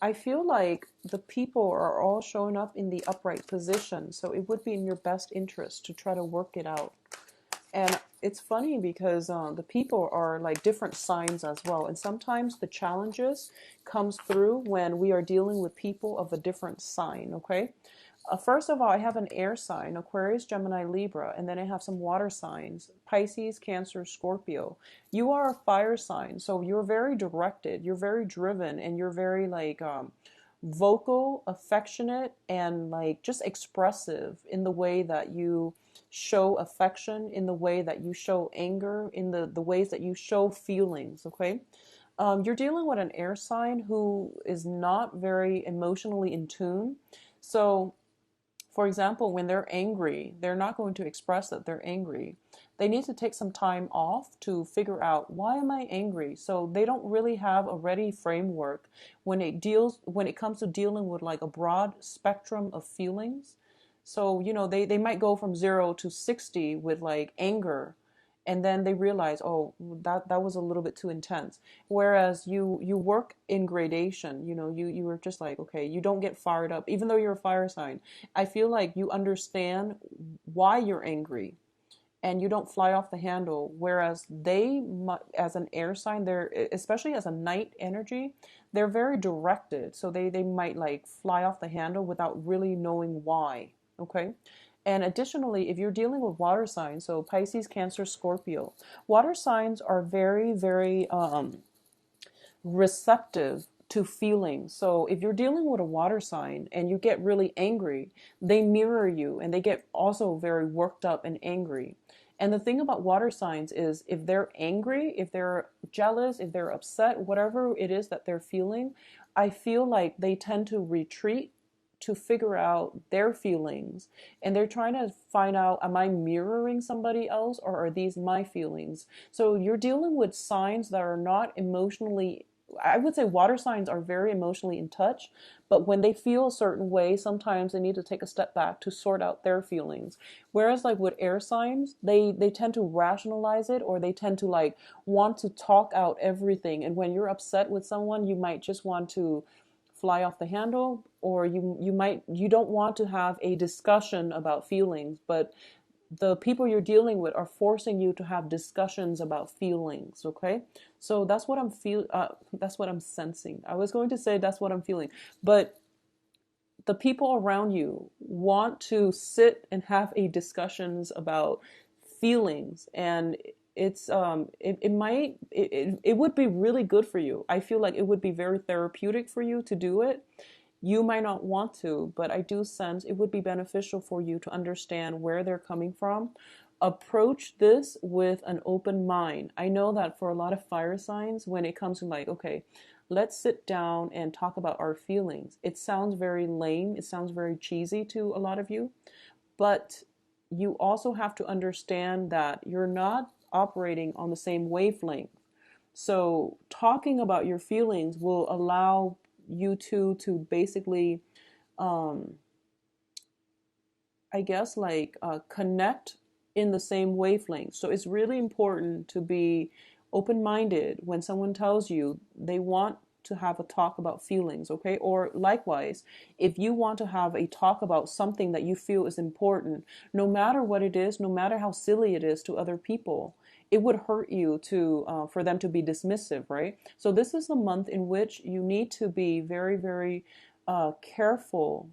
I feel like the people are all showing up in the upright position, so it would be in your best interest to try to work it out. And it's funny because the people are like different signs as well, and sometimes the challenges comes through when we are dealing with people of a different sign. Okay, first of all, I have an air sign, Aquarius, Gemini, Libra, and then I have some water signs, Pisces, Cancer, Scorpio. You are a fire sign, so you're very directed, you're very driven, and you're very like vocal, affectionate, and like just expressive in the way that you show affection, in the way that you show anger, in the ways that you show feelings, okay? You're dealing with an air sign who is not very emotionally in tune. So for example, when they're angry, they're not going to express that they're angry. They need to take some time off to figure out, why am I angry? So they don't really have a ready framework when it comes to dealing with like a broad spectrum of feelings. So, they might go from 0 to 60 with like anger, and then they realize, oh, that was a little bit too intense. Whereas you work in gradation. You were just like, okay, you don't get fired up even though you're a fire sign. I feel like you understand why you're angry, and you don't fly off the handle. Whereas they, as an air sign, they're, especially as a night energy, they're very directed. So they might like fly off the handle without really knowing why. Okay. And additionally, if you're dealing with water signs, so Pisces, Cancer, Scorpio, water signs are very, very receptive to feelings. So if you're dealing with a water sign and you get really angry, they mirror you and they get also very worked up and angry. And the thing about water signs is, if they're angry, if they're jealous, if they're upset, whatever it is that they're feeling, I feel like they tend to retreat to figure out their feelings, and they're trying to find out, am I mirroring somebody else, or are these my feelings? So you're dealing with signs that are not emotionally, I would say water signs are very emotionally in touch, but when they feel a certain way, sometimes they need to take a step back to sort out their feelings. Whereas like with air signs, they tend to rationalize it, or they tend to like want to talk out everything. And when you're upset with someone, you might just want to fly off the handle, or you don't want to have a discussion about feelings, but the people you're dealing with are forcing you to have discussions about feelings. Okay, so that's what I'm sensing. I was going to say that's what I'm feeling, but the people around you want to sit and have a discussions about feelings, and it would be really good for you. I feel like it would be very therapeutic for you to do it. You might not want to, but I do sense it would be beneficial for you to understand where they're coming from. Approach this with an open mind. I know that for a lot of fire signs, when it comes to like, okay, let's sit down and talk about our feelings, it sounds very lame, it sounds very cheesy to a lot of you, but you also have to understand that you're not operating on the same wavelength. So talking about your feelings will allow you two to basically, um, I guess, like connect in the same wavelength. So it's really important to be open minded when someone tells you they want to have a talk about feelings, okay? Or likewise, if you want to have a talk about something that you feel is important, no matter what it is, no matter how silly it is to other people, it would hurt you to for them to be dismissive, right? So this is the month in which you need to be very, very careful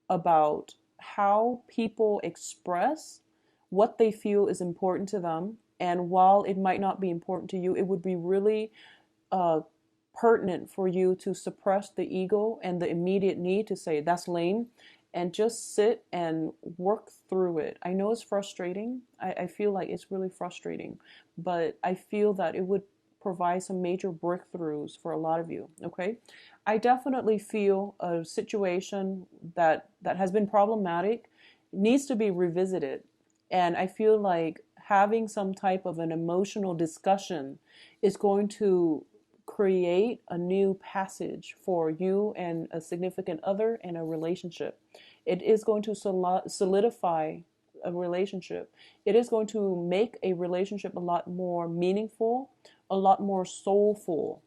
about how people express what they feel is important to them. And while it might not be important to you, it would be really uh, pertinent for you to suppress the ego and the immediate need to say, that's lame, and just sit and work through it. I know it's frustrating. I feel like it's really frustrating, but I feel that it would provide some major breakthroughs for a lot of you. Okay, I definitely feel a situation that has been problematic needs to be revisited, and I feel like having some type of an emotional discussion is going to create a new passage for you and a significant other in a relationship. It is going to solidify a relationship. It is going to make a relationship a lot more meaningful, a lot more soulful.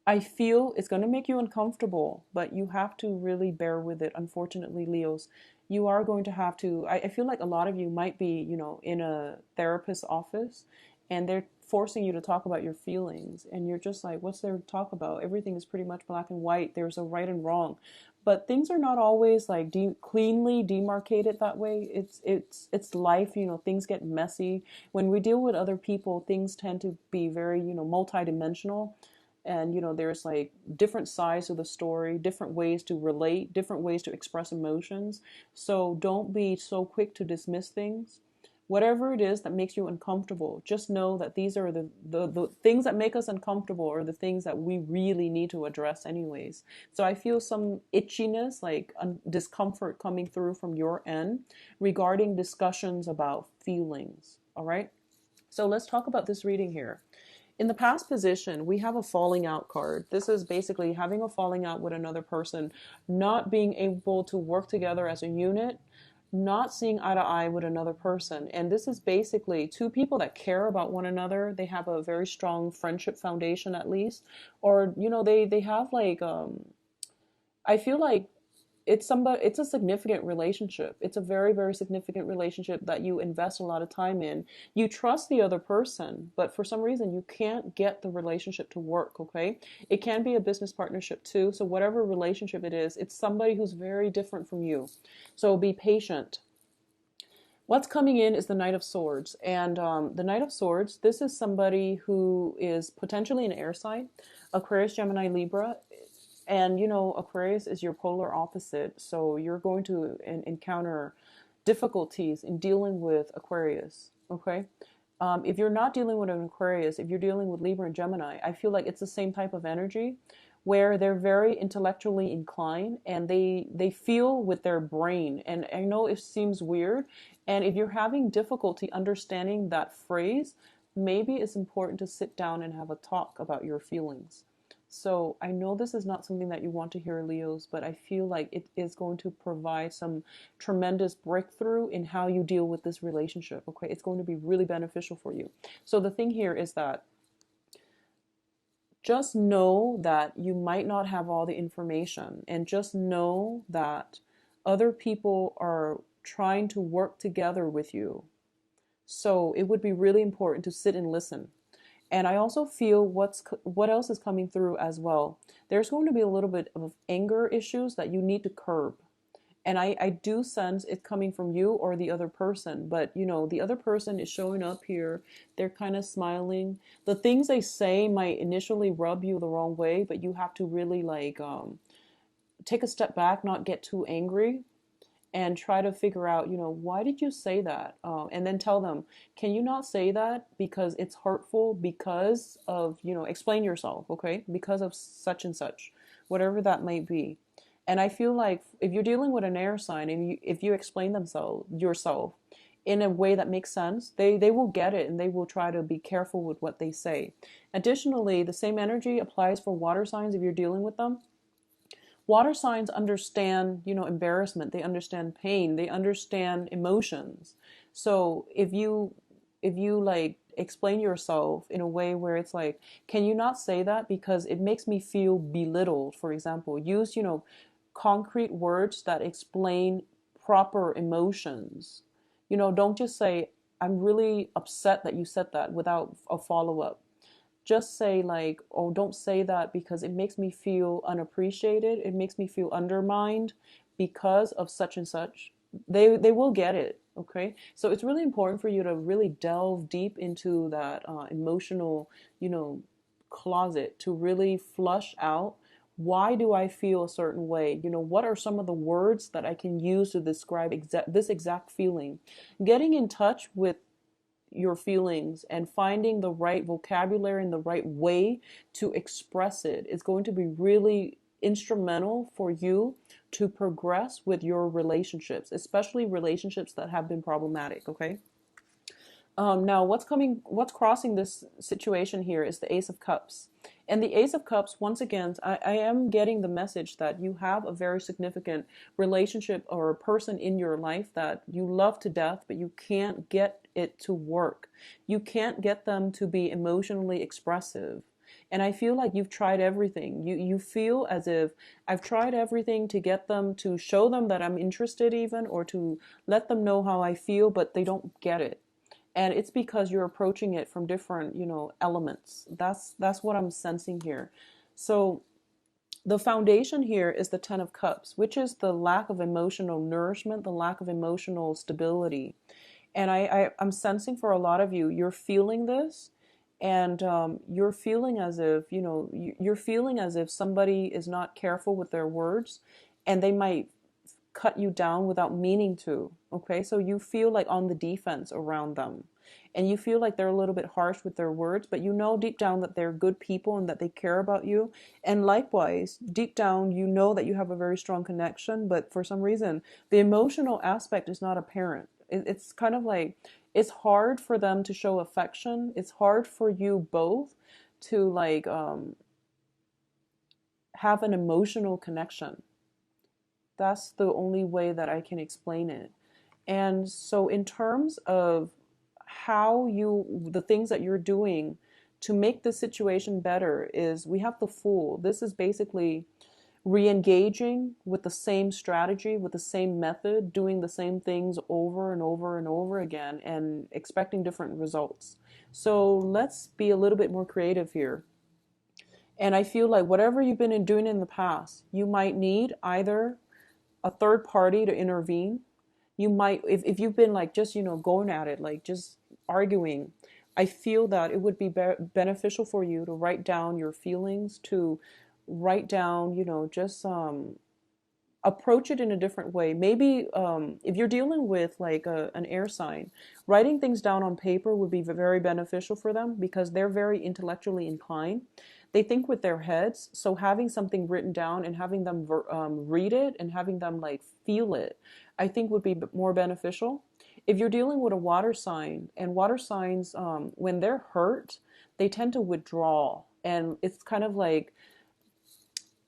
I feel it's going to make you uncomfortable, but you have to really bear with it. Unfortunately, Leos, you are going to have to. I feel like a lot of you might be, in a therapist's office and they're forcing you to talk about your feelings. And you're just like, what's there to talk about? Everything is pretty much black and white. There's a right and wrong. But things are not always like cleanly demarcated that way. It's life. Things get messy. When we deal with other people, things tend to be very, multidimensional, and there's like different sides of the story, different ways to relate, different ways to express emotions. So don't be so quick to dismiss things. Whatever it is that makes you uncomfortable, just know that these are the things that make us uncomfortable, or the things that we really need to address anyways. So I feel some itchiness, like discomfort coming through from your end regarding discussions about feelings. All right, so let's talk about this reading here. In the past position, we have a falling out card. This is basically having a falling out with another person, not being able to work together as a unit, not seeing eye to eye with another person. And this is basically two people that care about one another. They have a very strong friendship foundation, at least. Or, they have like, I feel like it's a significant relationship. It's a very, very significant relationship that you invest a lot of time in. You trust the other person, but for some reason you can't get the relationship to work. Okay, it can be a business partnership too. So whatever relationship it is, it's somebody who's very different from you. So be patient. What's coming in is the Knight of Swords. And the Knight of Swords, this is somebody who is potentially an air sign, Aquarius, Gemini, Libra. And Aquarius is your polar opposite, so you're going to encounter difficulties in dealing with Aquarius. Okay, if you're not dealing with an Aquarius, if you're dealing with Libra and Gemini, I feel like it's the same type of energy, where they're very intellectually inclined and they feel with their brain. And I know it seems weird, and if you're having difficulty understanding that phrase, maybe it's important to sit down and have a talk about your feelings. So I know this is not something that you want to hear, Leos, but I feel like it is going to provide some tremendous breakthrough in how you deal with this relationship. Okay, it's going to be really beneficial for you. So the thing here is that just know that you might not have all the information, and just know that other people are trying to work together with you. So it would be really important to sit and listen. And I also feel what else is coming through as well. There's going to be a little bit of anger issues that you need to curb. And I do sense it coming from you or the other person. But, the other person is showing up here. They're kind of smiling. The things they say might initially rub you the wrong way, but you have to really take a step back, not get too angry, and try to figure out, why did you say that? And then tell them, can you not say that because it's hurtful, because of, explain yourself, okay? Because of such and such, whatever that might be. And I feel like if you're dealing with an air sign, and if you explain yourself in a way that makes sense, they will get it, and they will try to be careful with what they say. Additionally, the same energy applies for water signs if you're dealing with them. Water signs understand, embarrassment. They understand pain. They understand emotions. So if you like explain yourself in a way where it's like, can you not say that because it makes me feel belittled? For example, use, concrete words that explain proper emotions. Don't just say, I'm really upset that you said that, without a follow up. Just say like, oh, don't say that because it makes me feel unappreciated. It makes me feel undermined because of such and such. They will get it. Okay, so it's really important for you to really delve deep into that emotional, closet, to really flush out, why do I feel a certain way? What are some of the words that I can use to describe this exact feeling? Getting in touch with your feelings and finding the right vocabulary and the right way to express it is going to be really instrumental for you to progress with your relationships, especially relationships that have been problematic. Okay. Now, what's crossing this situation here is the Ace of Cups. And the Ace of Cups, once again, I am getting the message that you have a very significant relationship or a person in your life that you love to death, but you can't get it to work. You can't get them to be emotionally expressive. And I feel like you've tried everything. You feel as if I've tried everything to get them, to show them that I'm interested even, or to let them know how I feel, but they don't get it. And it's because you're approaching it from different, elements. That's what I'm sensing here. So the foundation here is the Ten of Cups, which is the lack of emotional nourishment, the lack of emotional stability. And I'm sensing for a lot of you, you're feeling this, and you're feeling as if, you're feeling as if somebody is not careful with their words, and they might cut you down without meaning to. Okay, so you feel like on the defense around them, and you feel like they're a little bit harsh with their words, but you know deep down that they're good people and that they care about you. And likewise, deep down, you know that you have a very strong connection, but for some reason, the emotional aspect is not apparent. It's kind of like it's hard for them to show affection. It's hard for you both to like have an emotional connection. That's the only way that I can explain it. And so, in terms of the things that you're doing to make the situation better, is we have the Fool. This is basically re-engaging with the same strategy, with the same method, doing the same things over and over and over again, and expecting different results. So let's be a little bit more creative here. And I feel like whatever you've been doing in the past, you might need either a third party to intervene. You might, if you've been like just, going at it, like just arguing, I feel that it would be beneficial for you to write down your feelings, to write down, just approach it in a different way. Maybe if you're dealing with like an air sign, writing things down on paper would be very beneficial for them because they're very intellectually inclined. They think with their heads. So having something written down and having them read it and having them like feel it, I think would be more beneficial. If you're dealing with a water sign, and water signs, when they're hurt, they tend to withdraw. And it's kind of like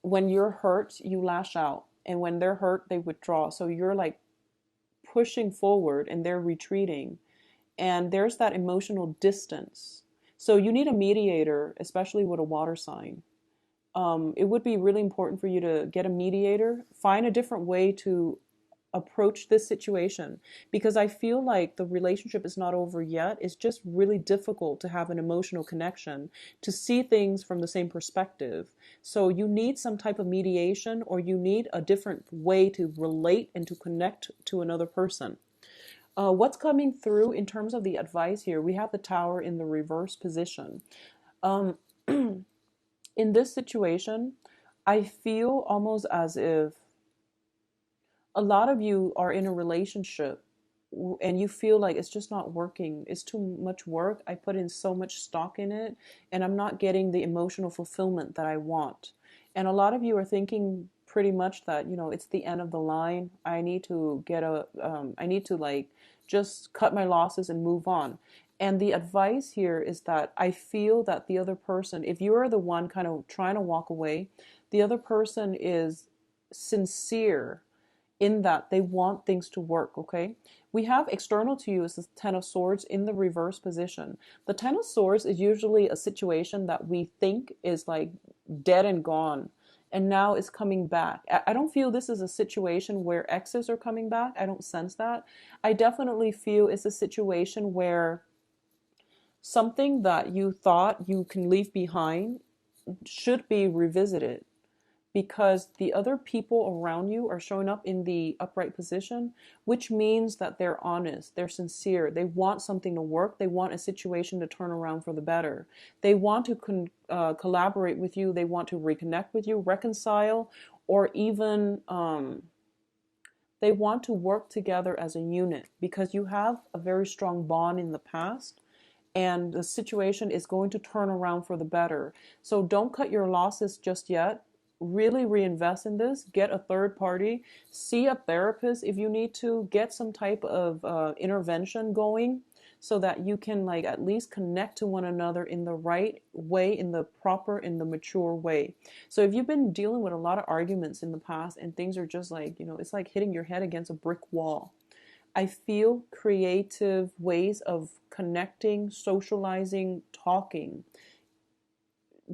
when you're hurt, you lash out. And when they're hurt, they withdraw. So you're like pushing forward and they're retreating. And there's that emotional distance. So you need a mediator, especially with a water sign. It would be really important for you to get a mediator, find a different way to approach this situation, because I feel like the relationship is not over yet. It's just really difficult to have an emotional connection, to see things from the same perspective. So you need some type of mediation, or you need a different way to relate and to connect to another person. What's coming through in terms of the advice here? We have the Tower in the reverse position. Um, in this situation, I feel almost as if a lot of you are in a relationship and you feel like it's just not working. It's too much work. I put in so much stock in it and I'm not getting the emotional fulfillment that I want. And a lot of you are thinking pretty much that, it's the end of the line. I need to I need to like just cut my losses and move on. And the advice here is that I feel that the other person, if you're the one kind of trying to walk away, the other person is sincere in that they want things to work, okay? We have external to you is the Ten of Swords in the reverse position. The Ten of Swords is usually a situation that we think is like dead and gone, and now it's coming back. I don't feel this is a situation where exes are coming back. I don't sense that. I definitely feel it's a situation where something that you thought you can leave behind should be revisited, because the other people around you are showing up in the upright position, which means that they're honest, they're sincere, they want something to work, they want a situation to turn around for the better. They want to collaborate with you, they want to reconnect with you, reconcile, or even they want to work together as a unit, because you have a very strong bond in the past and the situation is going to turn around for the better. So don't cut your losses just yet. Really reinvest in this. Get a third party. See a therapist if you need to. Get some type of intervention going so that you can like at least connect to one another in the right way, in the proper, in the mature way. So if you've been dealing with a lot of arguments in the past and things are just like, it's like hitting your head against a brick wall, I feel creative ways of connecting, socializing, talking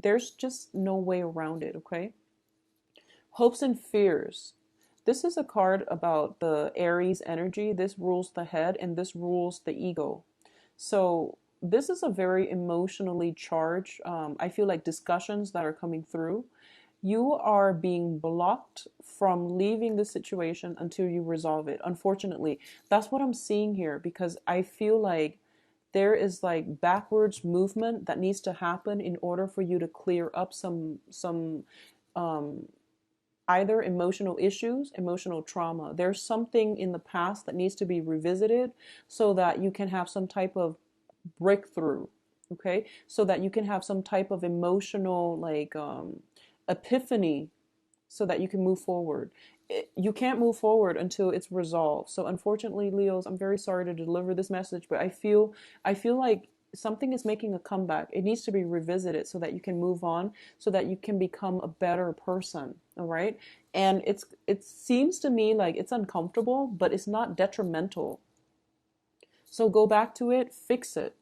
there's just no way around it, okay? Hopes and fears. This is a card about the Aries energy. This rules the head and this rules the ego. So this is a very emotionally charged, I feel like, discussions that are coming through. You are being blocked from leaving the situation until you resolve it. Unfortunately, that's what I'm seeing here, because I feel like there is like backwards movement that needs to happen in order for you to clear up some um, either emotional issues, emotional trauma. There's something in the past that needs to be revisited so that you can have some type of breakthrough, okay? So that you can have some type of emotional like epiphany so that you can move forward. You can't move forward until it's resolved. So unfortunately, Leos, I'm very sorry to deliver this message, but I feel like something is making a comeback. It needs to be revisited so that you can move on, so that you can become a better person, all right? And it seems to me like it's uncomfortable, but it's not detrimental. So go back to it, fix it.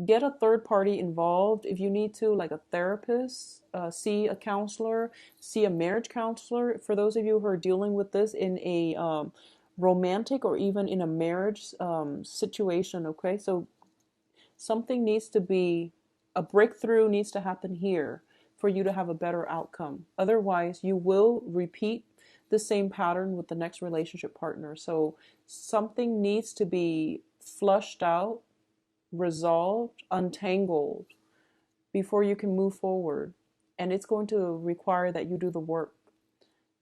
Get a third party involved if you need to, like a therapist, see a counselor, see a marriage counselor. For those of you who are dealing with this in a romantic or even in a marriage situation, okay? So something needs to be, a breakthrough needs to happen here for you to have a better outcome. Otherwise, you will repeat the same pattern with the next relationship partner. So something needs to be flushed out, resolved, untangled before you can move forward. And it's going to require that you do the work.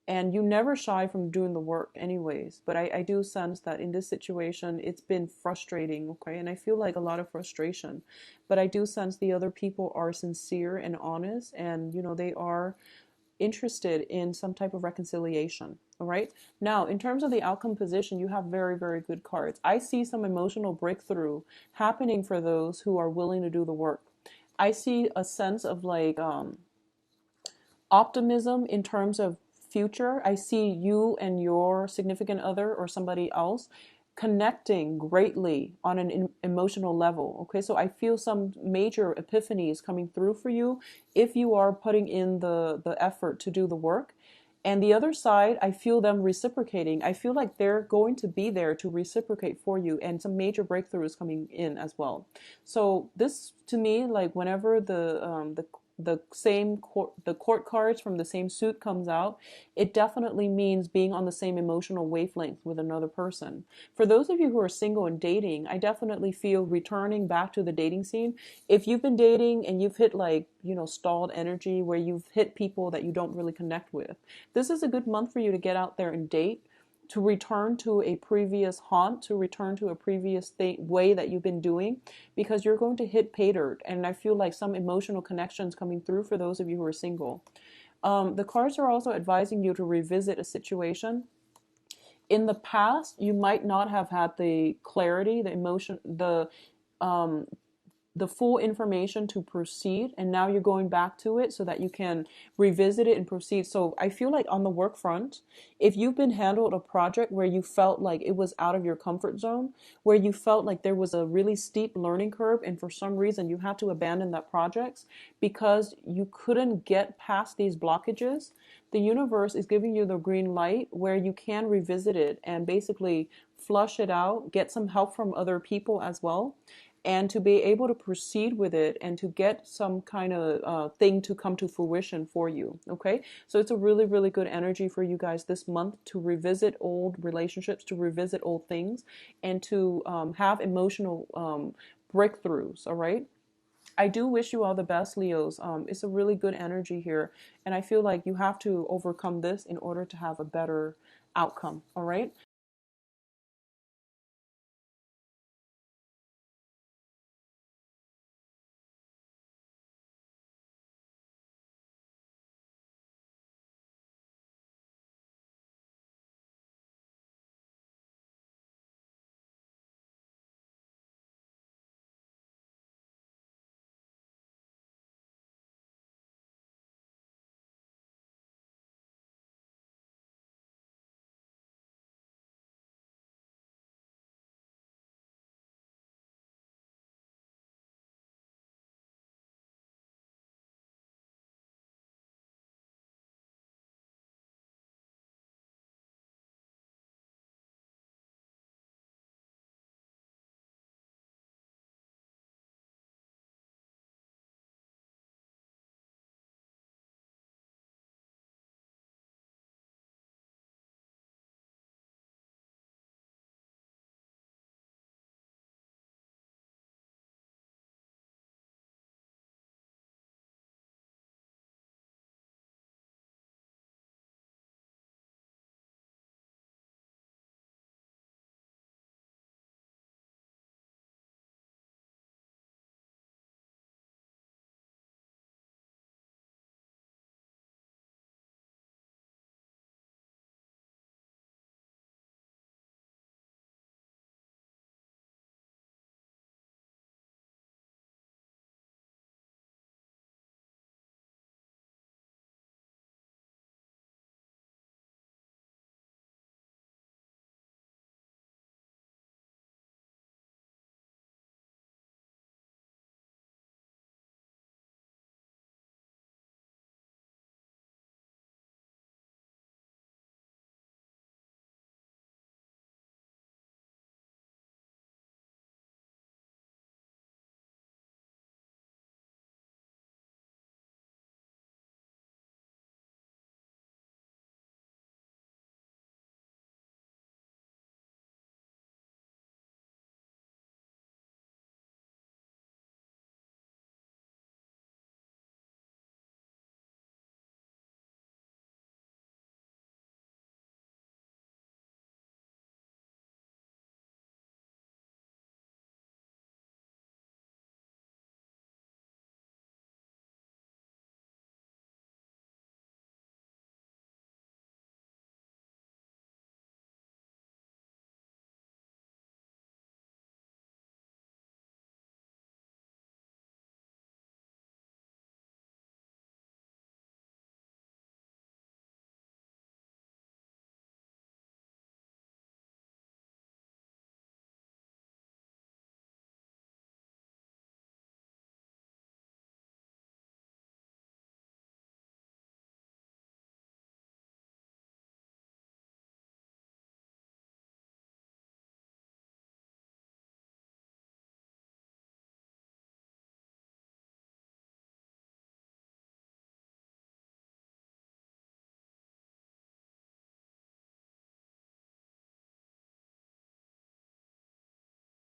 And you never shy from doing the work, anyways. But I do sense that in this situation, it's been frustrating, okay? And I feel like a lot of frustration. But I do sense the other people are sincere and honest, and, they are interested in some type of reconciliation. All right. Now, in terms of the outcome position, you have very, very good cards. I see some emotional breakthrough happening for those who are willing to do the work. I see a sense of like optimism in terms of future. I see you and your significant other or somebody else connecting greatly on an emotional level. Okay, so I feel some major epiphanies coming through for you if you are putting in the effort to do the work. And the other side, I feel them reciprocating. I feel like they're going to be there to reciprocate for you, and some major breakthroughs coming in as well. So this, to me, like whenever the same court cards from the same suit comes out, it definitely means being on the same emotional wavelength with another person. For those of you who are single and dating, I definitely feel returning back to the dating scene. If you've been dating and you've hit like, stalled energy where you've hit people that you don't really connect with, this is a good month for you to get out there and date, to return to a previous haunt, to return to a previous way that you've been doing, because you're going to hit pay dirt. And I feel like some emotional connections coming through for those of you who are single. The cards are also advising you to revisit a situation. In the past, you might not have had the clarity, the emotion, um, the full information to proceed, and now you're going back to it so that you can revisit it and proceed. So I feel like on the work front, if you've been handled a project where you felt like it was out of your comfort zone, where you felt like there was a really steep learning curve, and for some reason you had to abandon that project because you couldn't get past these blockages, the universe is giving you the green light where you can revisit it and basically flush it out, get some help from other people as well, and to be able to proceed with it and to get some kind of thing to come to fruition for you. Okay, so it's a really, really good energy for you guys this month to revisit old relationships, to revisit old things, and to have emotional breakthroughs. All right, I do wish you all the best, Leos. It's a really good energy here, and I feel like you have to overcome this in order to have a better outcome. All right.